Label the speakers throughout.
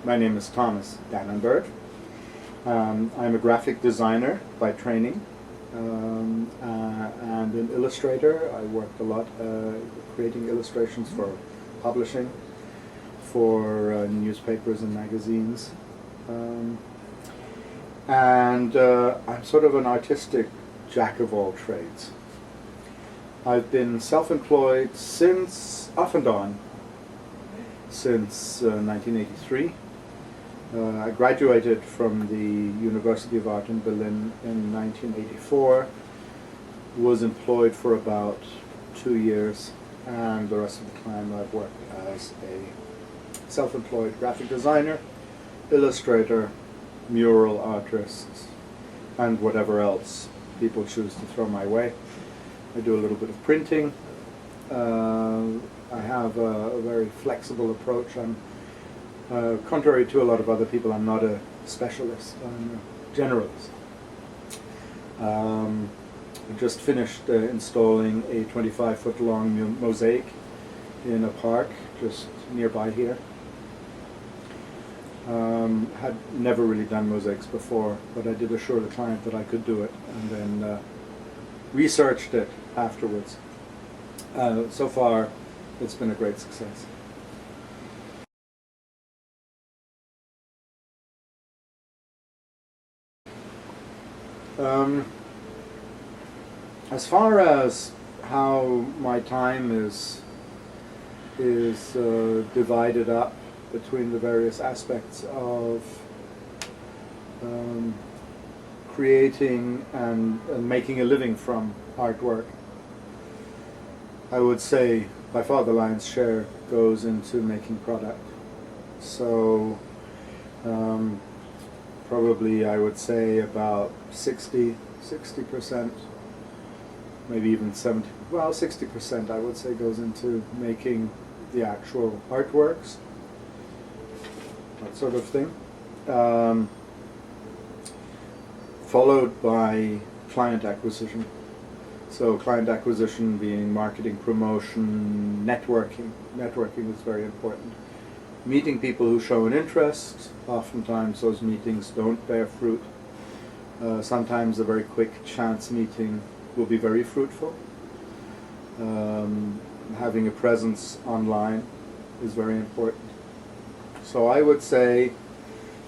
Speaker 1: My name is Thomas Dannenberg. I'm a graphic designer by training and an illustrator. I worked a lot creating illustrations for publishing, for newspapers and magazines. I'm sort of an artistic jack of all trades. I've been self-employed off and on since 1983. I graduated from the University of Art in Berlin in 1984, was employed for about 2 years, and the rest of the time I've worked as a self-employed graphic designer, illustrator, mural artist, and whatever else people choose to throw my way. I do a little bit of printing. I have a very flexible approach. Contrary to a lot of other people, I'm not a specialist, I'm a generalist. I just finished installing a 25-foot long mosaic in a park just nearby here. Had never really done mosaics before, but I did assure the client that I could do it, and then researched it afterwards. So far, it's been a great success. As far as how my time is divided up between the various aspects of creating and making a living from artwork, I would say by far the lion's share goes into making product. So probably I would say about 60%, maybe even 70, well 60% I would say goes into making the actual artworks, that sort of thing. Followed by client acquisition. So client acquisition being marketing, promotion, networking. Networking is very important. Meeting people who show an interest. Oftentimes those meetings don't bear fruit. Sometimes a very quick chance meeting will be very fruitful. Having a presence online is very important. So I would say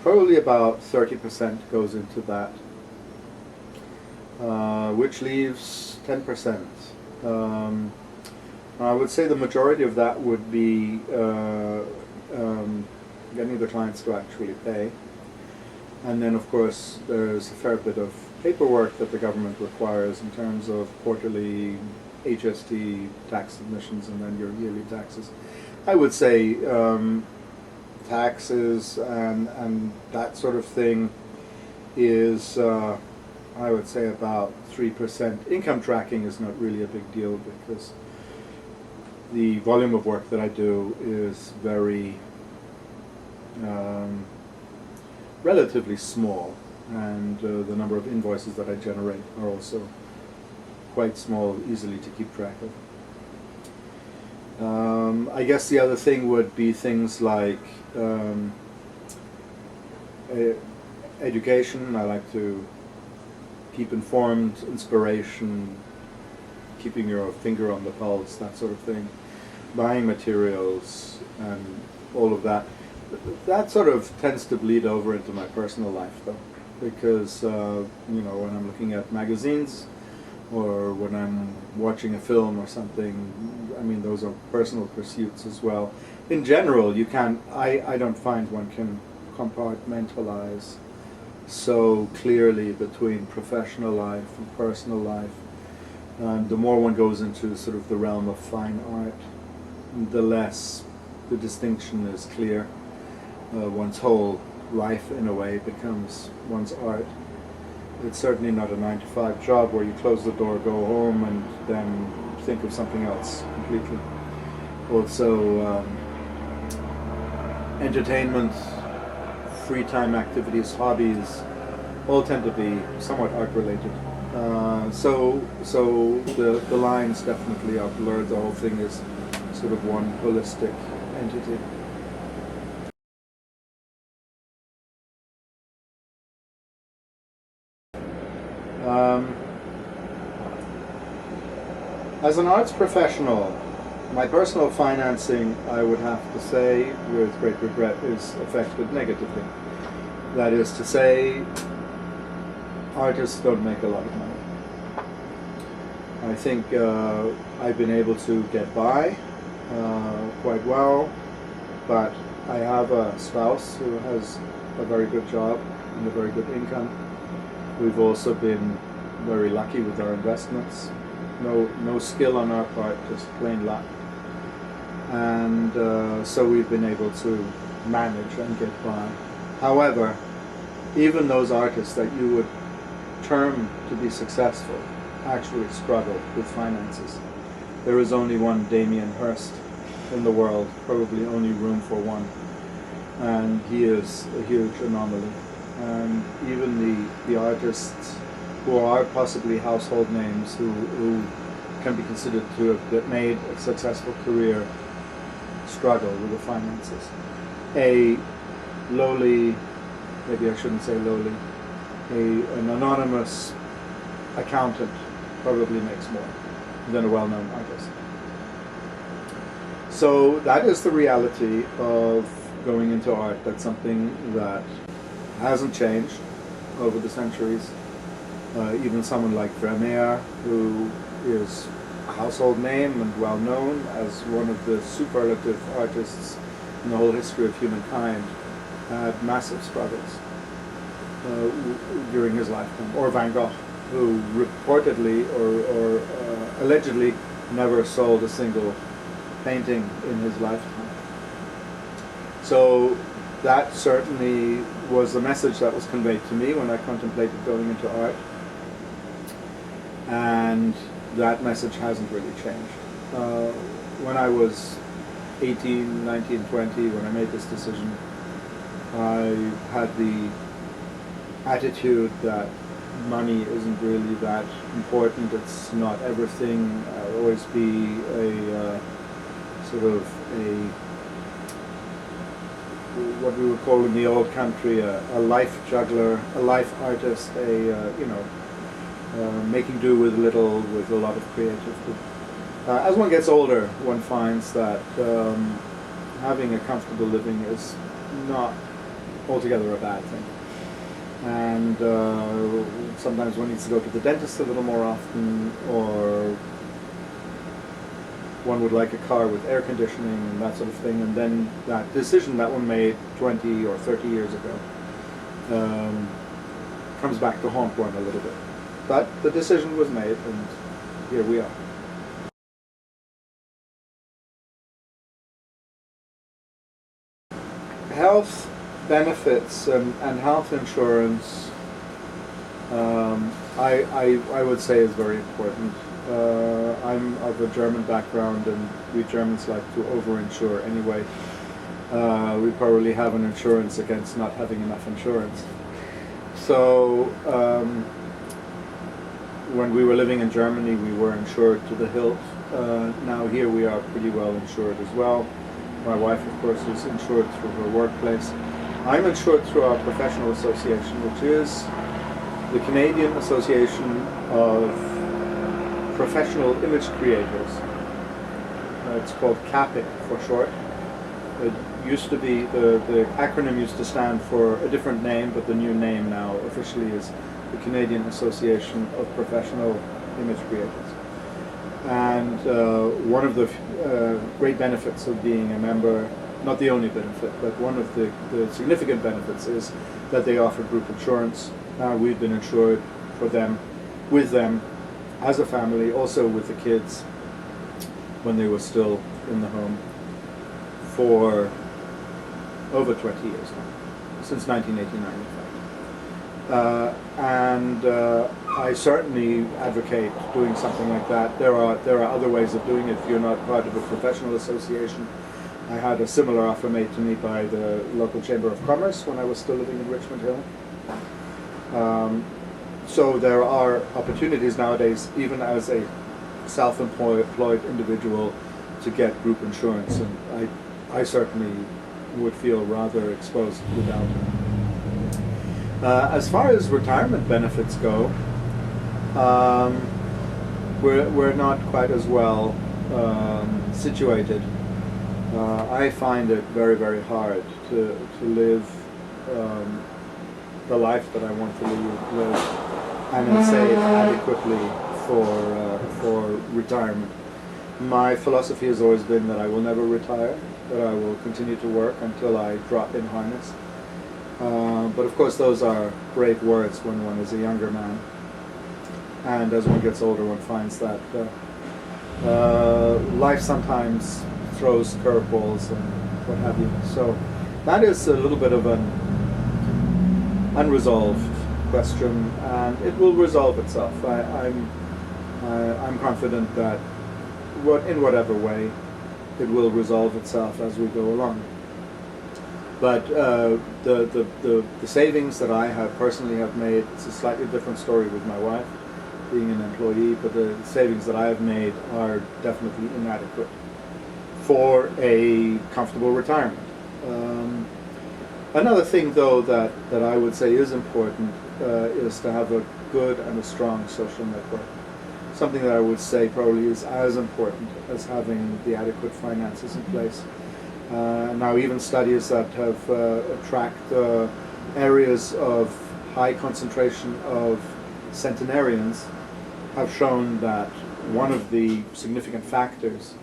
Speaker 1: probably about 30% goes into that, which leaves 10%. I would say the majority of that would be getting the clients to actually pay. And then of course there's a fair bit of paperwork that the government requires in terms of quarterly HST tax submissions and then your yearly taxes. I would say taxes and that sort of thing is I would say about 3%. Income tracking is not really a big deal because the volume of work that I do is very relatively small, and the number of invoices that I generate are also quite small, easily to keep track of. I guess the other thing would be things like education. I like to keep informed, inspiration, keeping your finger on the pulse, that sort of thing. Buying materials and all of that. That sort of tends to bleed over into my personal life though, because you know, when I'm looking at magazines or when I'm watching a film or something, I mean those are personal pursuits as well. In general, you can't, I don't find one can compartmentalize so clearly between professional life and personal life. And the more one goes into sort of the realm of fine art, the less the distinction is clear. One's whole life, in a way, becomes one's art. It's certainly not a 9-to-5 job where you close the door, go home, and then think of something else completely. Also, entertainment, free time activities, hobbies, all tend to be somewhat art-related. So the lines definitely are blurred. The whole thing is sort of one holistic entity. As an arts professional, my personal financing, I would have to say, with great regret, is affected negatively. That is to say, artists don't make a lot of money. I think I've been able to get by quite well, but I have a spouse who has a very good job and a very good income. We've also been very lucky with our investments. No skill on our part, just plain luck. And so we've been able to manage and get by. However, even those artists that you would term to be successful actually struggle with finances. There is only one Damien Hirst in the world, probably only room for one. And he is a huge anomaly. And even the artists who are possibly household names, who can be considered to have made a successful career, struggle with the finances. A lowly, maybe I shouldn't say lowly, an anonymous accountant probably makes more than a well-known artist. So that is the reality of going into art. That's something that hasn't changed over the centuries. Even someone like Vermeer, who is a household name and well known as one of the superlative artists in the whole history of humankind, had massive struggles during his lifetime. Or Van Gogh, who reportedly or allegedly never sold a single painting in his lifetime. So that certainly was the message that was conveyed to me when I contemplated going into art. And that message hasn't really changed. When I was 18, 19, 20, when I made this decision, I had the attitude that money isn't really that important, it's not everything. I'll always be a sort of what we would call in the old country a life juggler, a life artist, making do with little, with a lot of creativity. As one gets older, one finds that having a comfortable living is not altogether a bad thing. And sometimes one needs to go to the dentist a little more often, or one would like a car with air conditioning and that sort of thing. And then that decision that one made 20 or 30 years ago comes back to haunt one a little bit. But the decision was made, and here we are. Health benefits and health insurance, I would say, is very important. I'm of a German background, and we Germans like to over-insure anyway. We probably have an insurance against not having enough insurance. So when we were living in Germany, we were insured to the hilt. Now here we are pretty well insured as well. My wife, of course, is insured through her workplace. I'm insured through our professional association, which is the Canadian Association of Professional Image Creators. It's called CAPIC for short. It used to be, the acronym used to stand for a different name, but the new name now officially is the Canadian Association of Professional Image Creators. And one of the great benefits of being a member, not the only benefit, but one of the significant benefits, is that they offer group insurance. We've been insured for them, with them, as a family, also with the kids when they were still in the home, for over 20 years now, since 1989 in fact. I certainly advocate doing something like that. There are other ways of doing it if you're not part of a professional association. I had a similar offer made to me by the local Chamber of Commerce when I was still living in Richmond Hill. So there are opportunities nowadays, even as a self-employed individual, to get group insurance, and I certainly would feel rather exposed without it. As far as retirement benefits go, Um, we're not quite as well situated. I find it very, very hard to live the life that I want to live and save adequately for retirement. My philosophy has always been that I will never retire, that I will continue to work until I drop in harness. But of course those are brave words when one is a younger man. And as one gets older, one finds that life sometimes throws curveballs and what have you. So that is a little bit of an unresolved question, and it will resolve itself. I'm confident that in whatever way, it will resolve itself as we go along. But the savings that I have personally made, it's a slightly different story with my wife being an employee, but the savings that I have made are definitely inadequate for a comfortable retirement. Another thing, though, that I would say is important is to have a good and a strong social network. Something that I would say probably is as important as having the adequate finances in place. Now, even studies that have tracked areas of high concentration of centenarians have shown that one of the significant factors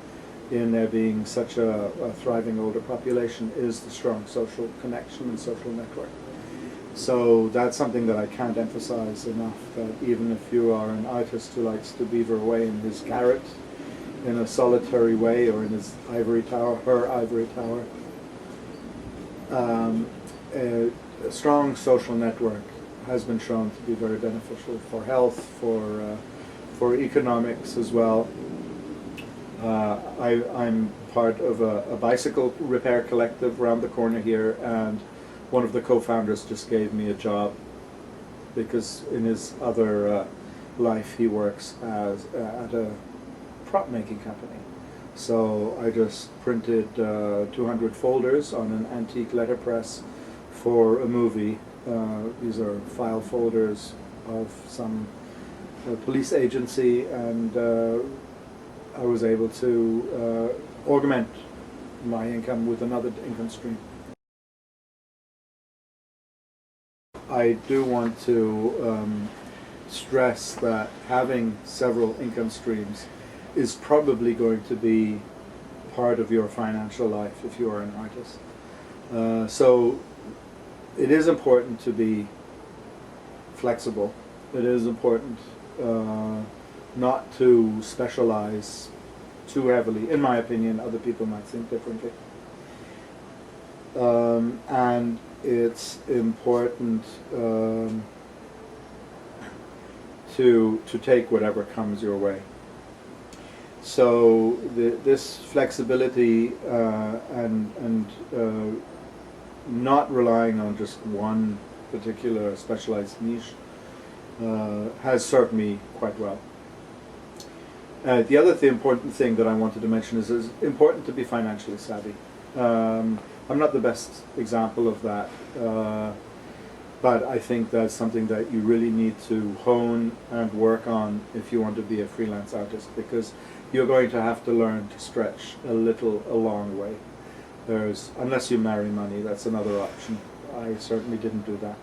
Speaker 1: in there being such a thriving older population is the strong social connection and social network. So that's something that I can't emphasize enough, that even if you are an artist who likes to beaver away in his garret in a solitary way, or in his ivory tower, her ivory tower, a strong social network has been shown to be very beneficial for health, for economics as well. I'm part of a bicycle repair collective around the corner here, and one of the co-founders just gave me a job because in his other life he works at a prop making company. So I just printed 200 folders on an antique letterpress for a movie. These are file folders of some police agency, and I was able to augment my income with another income stream. I do want to stress that having several income streams is probably going to be part of your financial life if you are an artist. So it is important to be flexible. It is important not to specialize too heavily. In my opinion, other people might think differently. And it's important to take whatever comes your way. So this flexibility and not relying on just one particular specialized niche has served me quite well. The other important thing that I wanted to mention is it's important to be financially savvy. I'm not the best example of that, but I think that's something that you really need to hone and work on if you want to be a freelance artist, because you're going to have to learn to stretch a long way. Unless you marry money, that's another option. I certainly didn't do that.